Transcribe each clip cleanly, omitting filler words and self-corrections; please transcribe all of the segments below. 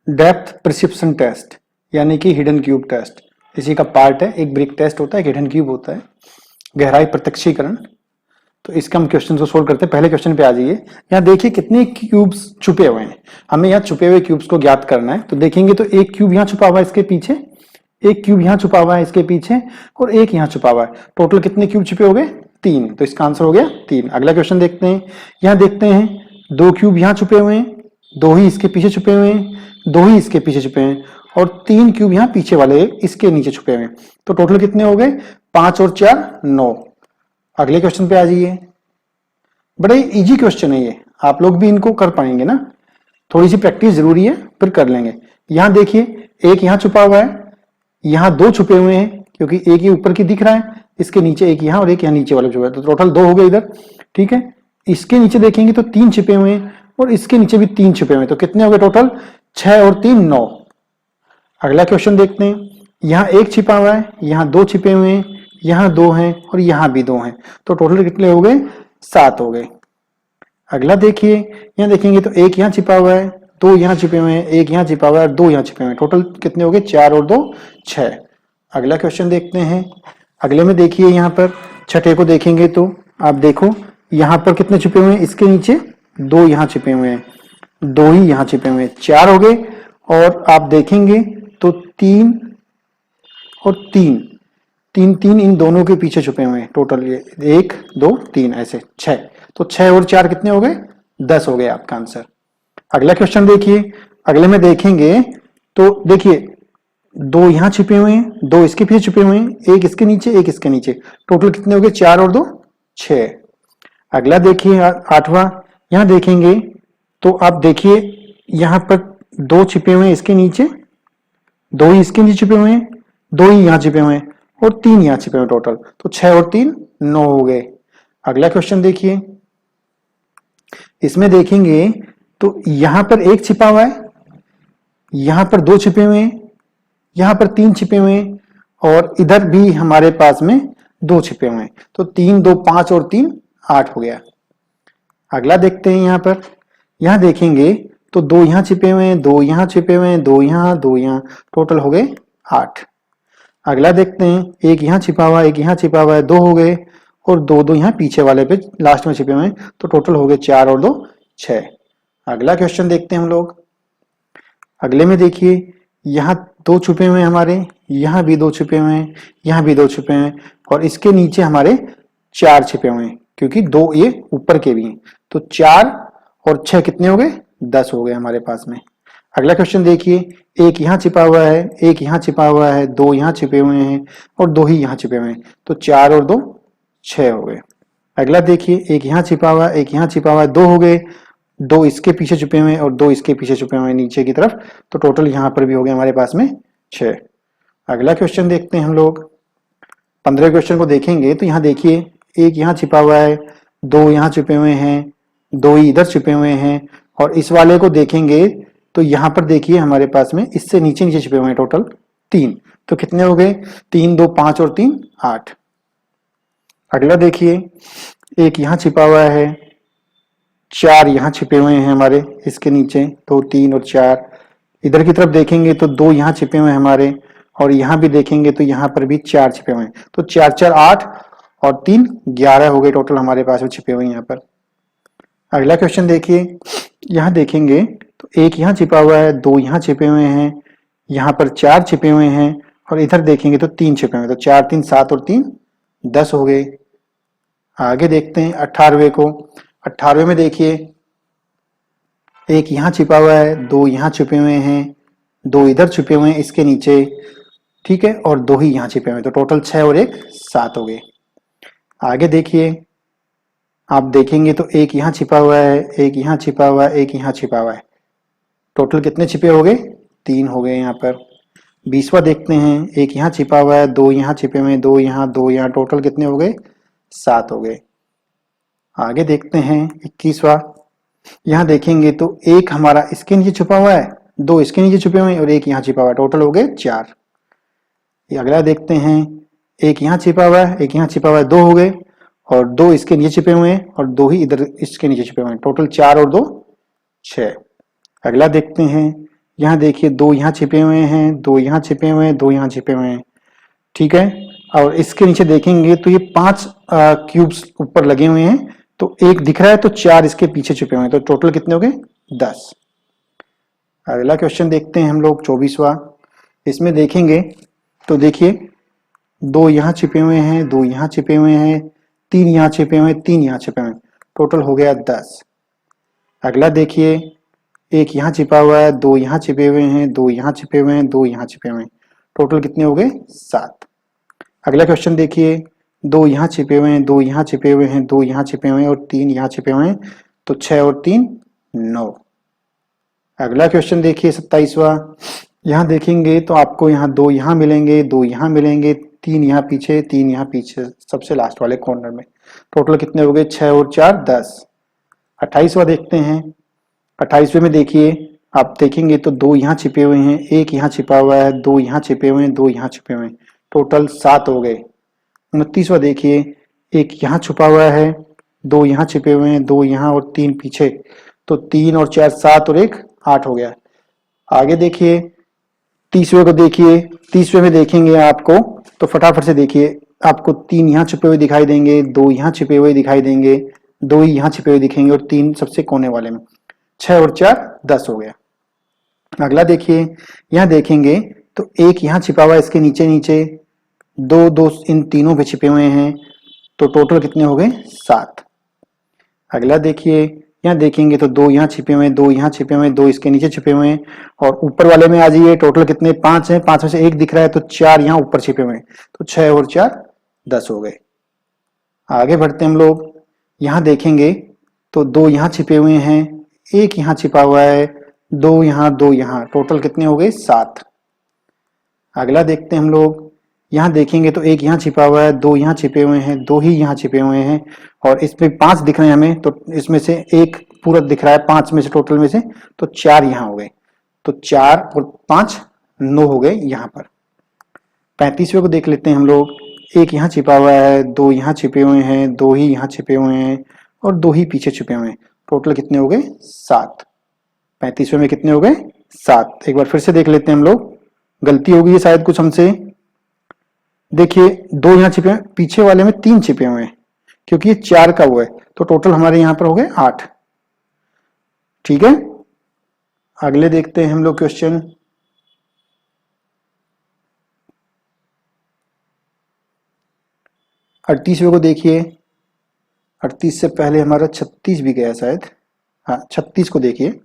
Depth perception test यानी कि hidden cube test इसी का पार्ट है। एक ब्रिक टेस्ट होता है, एक हिडन क्यूब होता है, गहराई प्रत्यक्षीकरण। तो इसका हम क्वेश्चन को सोल्व करते हैं। पहले क्वेश्चन पे आ जाइए। यहाँ देखिए कितने क्यूब्स छुपे हुए हैं, हमें यहाँ छुपे हुए क्यूब्स को ज्ञात करना है। तो देखेंगे तो एक क्यूब यहाँ छुपा हुआ है इसके पीछे, एक क्यूब यहाँ छुपा हुआ है इसके पीछे, और एक यहाँ छुपा हुआ है। टोटल कितने क्यूब छुपे हो गए? 3। तो इसका आंसर हो गया 3। अगला क्वेश्चन देखते हैं। यहाँ देखते हैं 2 क्यूब यहाँ छुपे हुए हैं, 2 ही इसके पीछे छुपे हुए हैं, 2 ही इसके पीछे छुपे हैं, और 3 क्यूब यहाँ पीछे वाले इसके नीचे छुपे हुए हैं। तो टोटल कितने हो गए? 5 और 4 9। अगले क्वेश्चन पे आ जाइए। बड़े इजी क्वेश्चन है ये, आप लोग भी इनको कर पाएंगे ना। थोड़ी सी प्रैक्टिस जरूरी है, फिर कर लेंगे। यहाँ देखिए एक यहाँ छुपा हुआ है, यहाँ 2 छुपे हुए हैं क्योंकि एक ही ऊपर की दिख रहा है, इसके नीचे एक यहाँ और एक यहाँ नीचे वाला छुपा है। तो टोटल 2 हो गए इधर, ठीक है। इसके नीचे देखेंगे तो 3 छिपे हुए हैं और इसके नीचे भी 3 छिपे हुए हैं। तो कितने हो गए टोटल? 6 और 3 9। अगला क्वेश्चन देखते हैं। यहाँ 1 छिपा हुआ है, यहाँ 2 छिपे हुए हैं, यहाँ 2 हैं और यहाँ भी 2 हैं। तो टोटल कितने हो गए? 7 हो गए। अगला देखिए, यहाँ देखेंगे तो 1 यहाँ छिपा हुआ है, 2 यहाँ छिपे हुए हैं, 1 यहाँ छिपा हुआ है और 2 यहाँ छिपे हुए हैं। टोटल कितने हो गए? 4 और 2 6। अगला क्वेश्चन देखते हैं। अगले में देखिए, यहाँ पर छठे को देखेंगे तो आप देखो यहाँ पर कितने छिपे हुए हैं, इसके नीचे 2 यहाँ छिपे हुए हैं, 2 ही यहाँ छिपे हुए हैं, 4 हो गए। और आप देखेंगे तो 3 और 3 3 3 इन दोनों के पीछे छुपे हुए हैं। टोटल ये 1 2 3 ऐसे 6। तो 6 और 4 कितने हो गए? 10 हो गए आपका आंसर। अगला क्वेश्चन देखिए। अगले में देखेंगे तो देखिए 2 यहाँ छिपे हुए हैं, 2 इसके पीछे छुपे हुए हैं, एक इसके नीचे एक इसके नीचे। टोटल कितने हो गए? 4 और 2 6। अगला देखिए 8वां। यहाँ देखेंगे तो आप देखिए यहाँ पर 2 छिपे हुए हैं इसके नीचे, 2 ही इसके नीचे छिपे हुए हैं, 2 ही यहाँ छिपे हुए हैं और 3 यहाँ छिपे हुए। टोटल तो 6 और 3 9 हो गए। अगला क्वेश्चन देखिए। इसमें देखेंगे तो यहां पर 1 छिपा हुआ है, यहां पर 2 छिपे हुए हैं, यहां पर 3 छिपे हुए हैं और इधर भी हमारे पास में 2 छिपे हुए हैं। तो 3 2 5 और 3 8 हो गया। अगला देखते हैं। यहाँ पर यहां देखेंगे तो 2 यहाँ छिपे हुए हैं, 2 यहाँ छिपे हुए हैं, 2 यहाँ 2 यहाँ। टोटल हो गए 8। अगला देखते हैं। 1 यहाँ छिपा हुआ है, 1 यहाँ छिपा हुआ है, 2 हो गए और 2 2 यहाँ पीछे वाले पे लास्ट में छिपे हुए हैं। तो टोटल हो गए 4 और 2 6। अगला क्वेश्चन देखते हैं हम लोग। अगले में देखिए यहाँ 2 छुपे हुए हैं हमारे, यहाँ भी 2 छुपे हुए हैं, यहाँ भी 2 छुपे हैं और इसके नीचे हमारे 4 छिपे हुए हैं क्योंकि 2 ये ऊपर के भी हैं। तो 4 और 6 कितने हो गए? 10 हो गए हमारे पास में। अगला क्वेश्चन देखिए। 1 यहाँ छिपा हुआ है, 1 यहाँ छिपा हुआ है, 2 यहाँ छिपे हुए हैं और 2 ही यहाँ छिपे हुए हैं। तो 4 और 2 6 हो गए। अगला देखिए। 1 यहाँ छिपा हुआ है, 1 यहाँ छिपा हुआ है, 2 हो गए, 2 इसके पीछे छुपे हुए हैं और 2 इसके पीछे छुपे हुए हैं नीचे की तरफ। तो टोटल यहाँ पर भी हो गए हमारे पास में 6। अगला क्वेश्चन देखते हैं हम लोग। 15 क्वेश्चन को देखेंगे तो यहाँ देखिए 1 यहाँ छिपा हुआ है, 2 यहाँ छुपे हुए हैं, 2 ही इधर छुपे हुए हैं और इस वाले को देखेंगे तो यहाँ पर देखिए हमारे पास में इससे नीचे नीचे छुपे हुए हैं। टोटल 3। तो कितने हो गए? 3 2 5 और 3 8। अगला देखिए। 1 यहाँ छिपा हुआ है, 4 यहाँ छिपे हुए हैं हमारे इसके नीचे, 2 3 और 4। इधर की तरफ देखेंगे तो 2 यहाँ छिपे हुए हैं हमारे और यहाँ भी देखेंगे तो यहाँ पर भी 4 छिपे हुए हैं। तो 4 4 8 और 3 11 हो गए टोटल हमारे पास में छिपे हुए हैं यहाँ पर। अगला क्वेश्चन देखिए। यहाँ देखेंगे तो 1 यहाँ छिपा हुआ है, 2 यहाँ छिपे हुए हैं, यहाँ पर 4 छिपे हुए हैं और इधर देखेंगे तो 3 छिपे हुए हैं। तो 4 3 7 और 3 10 हो गए। आगे देखते हैं 18वें को। 18वें में देखिए 1 यहाँ छिपा हुआ है, 2 यहाँ छिपे हुए हैं, 2 इधर छिपे हुए हैं इसके नीचे, ठीक है, और 2 ही यहाँ छिपे हुए हैं। तो टोटल 6 और 1 7 हो गए। आगे देखिए। आप देखेंगे तो 1 यहाँ छिपा हुआ है, 1 यहाँ छिपा हुआ है, 1 यहाँ छिपा हुआ है। टोटल कितने छिपे हो गए? 3 हो गए यहाँ पर। 20वां देखते हैं। 1 यहाँ छिपा हुआ है, 2 यहाँ छिपे हुए हैं, 2 यहाँ 2 यहाँ। टोटल कितने हो गए? 7 हो गए। आगे देखते हैं 21वां। यहाँ देखेंगे तो 1 हमारा इसके नीचे छुपा हुआ है, 2 इसके नीचे छुपे हुए हैं और 1 यहाँ छिपा हुआ है। टोटल हो गए 4। अगला देखते हैं। 1 यहाँ छिपा हुआ है, 1 यहाँ छिपा हुआ है, 2 हो गए और 2 इसके नीचे छिपे हुए हैं और 2 ही इधर इसके नीचे छिपे हुए हैं। टोटल 4 और 2 6। अगला देखते हैं। यहाँ देखिए 2 यहाँ छिपे हुए हैं, 2 यहाँ छिपे हुए हैं, 2 यहाँ छिपे हुए हैं। ठीक है, और इसके नीचे देखेंगे तो ये 5 क्यूब्स ऊपर लगे हुए हैं, तो एक दिख रहा है तो 4 इसके पीछे छिपे हुए हैं, तो टोटल कितने हो गए 10। अगला क्वेश्चन देखते हैं हम लोग 24वां। इसमें देखेंगे तो देखिए 2 यहाँ छिपे हुए हैं, 2 यहाँ छिपे हुए हैं, 3 यहाँ छिपे हुए हैं, 3 यहाँ छिपे हुए हैं, टोटल हो गया 10। अगला देखिए एक यहाँ छिपा हुआ है, 2 यहाँ छिपे हुए हैं, 2 यहाँ छिपे हुए हैं, 2 यहाँ छिपे हुए हैं, टोटल कितने हो गए 7। अगला क्वेश्चन देखिए 2 यहाँ छिपे हुए हैं, 2 यहाँ छिपे हुए हैं, 2 यहाँ छिपे हुए हैं और 3 यहाँ छिपे हुए हैं, तो 6 और 3 9। अगला क्वेश्चन देखिए 27वां। यहाँ देखेंगे तो आपको यहाँ 2 यहाँ मिलेंगे, 2 यहाँ मिलेंगे, 3 यहाँ पीछे, 3 यहाँ पीछे सबसे लास्ट वाले कॉर्नर में, टोटल कितने हो गए 6 और 4 10। 28वां देखते हैं। 28वें में देखिए आप देखेंगे तो 2 यहाँ छिपे हुए हैं, 1 यहाँ छिपा हुआ है, 2 यहाँ छिपे हुए हैं, 2 यहाँ छिपे हुए हैं, टोटल 7 हो गए। 29वां देखिए एक यहाँ छुपा हुआ है, 2 यहाँ छिपे हुए हैं, 2 यहाँ और 3 पीछे, तो 3 और 4 7 और 1 8 हो गया। आगे देखिए 30वें को देखिए, 30वें में देखेंगे आपको तो फटाफट से देखिए आपको 3 यहाँ छिपे हुए दिखाई देंगे, 2 यहाँ छिपे हुए दिखाई देंगे, 2 ही यहाँ छिपे हुए दिखेंगे और 3 सबसे कोने वाले में, 6 और 4 10 हो गया। अगला देखिए यहाँ देखेंगे तो एक यहाँ छिपा हुआ है इसके नीचे नीचे, 2 2 इन तीनों पे छिपे हुए हैं, तो टोटल कितने हो गए 7। अगला देखिए यहाँ देखेंगे तो 2 यहाँ छिपे हुए हैं, 2 यहाँ छिपे हुए हैं, 2 इसके नीचे छिपे हुए हैं, और ऊपर वाले में आ जाइए टोटल कितने 5 हैं, 5 में से एक दिख रहा है तो 4 यहाँ ऊपर छिपे हुए हैं, तो 6 और 4 10 हो गए। आगे बढ़ते हम लोग। यहाँ देखेंगे तो 2 यहाँ छिपे हुए हैं, एक यहाँ छिपा हुआ है, 2 यहाँ 2 यहाँ, टोटल कितने हो गए 7। अगला देखते हैं हम लोग। यहाँ देखेंगे तो एक यहाँ छिपा हुआ है, 2 यहाँ छिपे हुए हैं, 2 ही यहाँ छिपे हुए हैं, और इसमें 5 दिख रहे हैं हमें, तो इसमें से एक पूरा दिख रहा है 5 में से टोटल में से, तो 4 यहाँ हो गए, तो 4 और 5 9 हो गए यहाँ पर। 35वें को देख लेते हैं हम लोग। एक यहाँ छिपा हुआ है, 2 यहाँ छिपे हुए हैं, 2 ही यहाँ छिपे हुए हैं और 2 ही पीछे छिपे हुए हैं, टोटल कितने हो गए 7। 35वें में कितने हो गए 7। एक बार फिर से देख लेते हैं हम लोग, गलती हो गई है शायद कुछ हमसे। देखिए 2 यहाँ छिपे हैं, पीछे वाले में 3 छिपे हुए हैं क्योंकि ये 4 का हुआ है, तो टोटल हमारे यहाँ पर हो गए 8। ठीक है, अगले देखते हैं हम लोग क्वेश्चन। अड़तीसवें को देखिए। 38 से पहले हमारा 36 भी गया शायद, हाँ 36 को देखिए।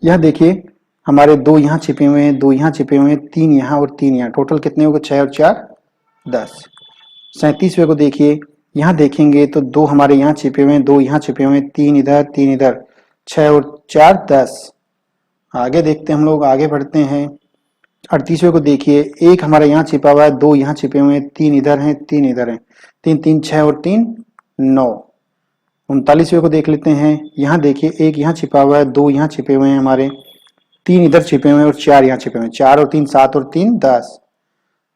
यह देखिए हमारे 2 यहाँ छिपे हुए हैं, 2 यहाँ छिपे हुए हैं, 3 यहाँ और 3 यहाँ, टोटल कितने हो गए 6 और 4 10। 37वें को देखिए। यहाँ देखेंगे तो 2 हमारे यहाँ छिपे हुए हैं, 2 यहाँ छिपे हुए हैं, 3 इधर 3 इधर, 6 और 4 10। आगे देखते हैं हम लोग, आगे बढ़ते हैं। 38वें को देखिए। एक हमारे यहाँ छिपा हुआ है, 2 यहाँ छिपे हुए हैं, 3 इधर हैं 3 इधर हैं, 3 3 6 और 3 9। 39वें को देख लेते हैं। यहाँ देखिए एक यहाँ छिपा हुआ है, 2 यहाँ छिपे हुए हैं हमारे, 3 इधर छिपे हुए हैं और 4 यहाँ छिपे हुए हैं, 4 और 3 7 और 3 10।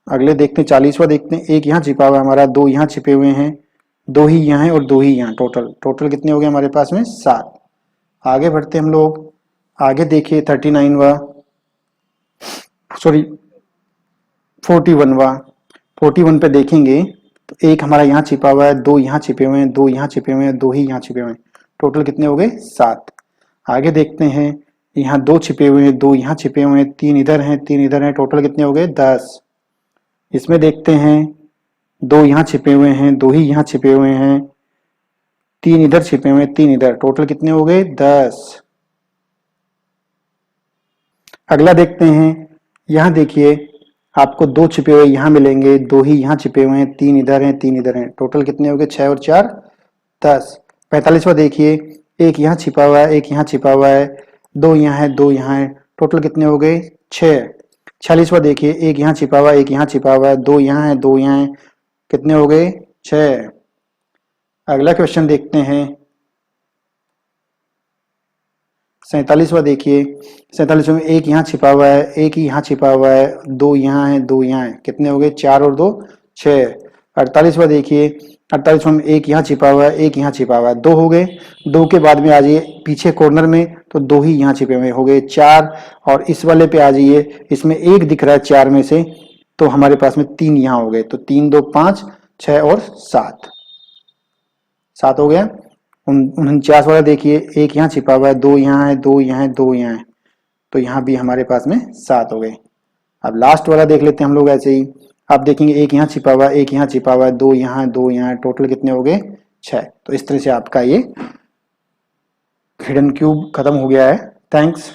अगले देखते हैं 40वां देखते हैं। एक यहाँ छिपा हुआ है हमारा, 2 यहाँ छिपे हुए हैं, 2 ही यहाँ है और 2 ही यहाँ, टोटल कितने हो गए हमारे पास में 7। आगे बढ़ते हम लोग। आगे देखिए 39वां, सॉरी 41वां। 41 पे देखेंगे तो एक हमारा यहाँ छिपा हुआ है, 2 यहाँ छिपे हुए हैं, 2 यहाँ छिपे हुए हैं, 2 ही यहाँ छिपे हुए हैं, टोटल कितने हो गए 7। आगे देखते हैं। यहाँ 2 छिपे हुए हैं, 2 यहाँ छिपे हुए हैं, 3 इधर हैं 3 इधर हैं, टोटल कितने हो गए 10। इसमें देखते हैं 2 यहाँ छिपे हुए हैं, 2 ही यहाँ छिपे हुए हैं, 3 इधर छिपे हुए हैं, 3 इधर, टोटल कितने हो गए 10। अगला देखते हैं। यहाँ देखिए आपको 2 छिपे हुए यहाँ मिलेंगे, 2 ही यहाँ छिपे हुए हैं, 3 इधर हैं 3 इधर हैं, टोटल कितने हो गए 6 और 4 10। 45वां देखिए। एक यहाँ छिपा हुआ है, एक यहाँ छिपा हुआ है, 2 यहाँ है 2 यहाँ है, टोटल कितने हो गए 6। 46वां देखिए। एक यहाँ छिपा हुआ है, एक यहाँ छिपा हुआ है, 2 यहाँ है 2 यहाँ है, कितने हो गए 6। अगला क्वेश्चन देखते हैं। 47वां देखिए। 47वें में एक यहाँ छिपा हुआ है, एक ही यहाँ छिपा हुआ है, 2 यहाँ है 2 यहाँ है, कितने हो गए 4 और 2 6। 48वां देखिए। 48 में एक यहाँ छिपा हुआ है, एक यहाँ छिपा हुआ है, 2 हो गए। 2 के बाद में आ जाइए पीछे कॉर्नर में, तो 2 ही यहाँ छिपे हुए हो गए, 4। और इस वाले पे आ जाइए, इसमें एक दिख रहा है 4 में से, तो हमारे पास में 3 यहाँ हो गए, तो 3 2 5 6 और 7, 7 हो गया। 49 वाला देखिए, एक यहाँ छिपा हुआ है, 2 यहाँ है, 2 यहाँ है, 2 यहाँ है, तो यहाँ भी हमारे पास में 7 हो गए। अब लास्ट वाला देख लेते हैं हम लोग ऐसे ही। आप देखेंगे एक यहाँ छिपा हुआ है, एक यहाँ छिपा हुआ है, 2 यहाँ है, 2 यहाँ है, टोटल कितने हो गए 6। तो इस तरह से आपका ये हिडन क्यूब खत्म हो गया है। थैंक्स।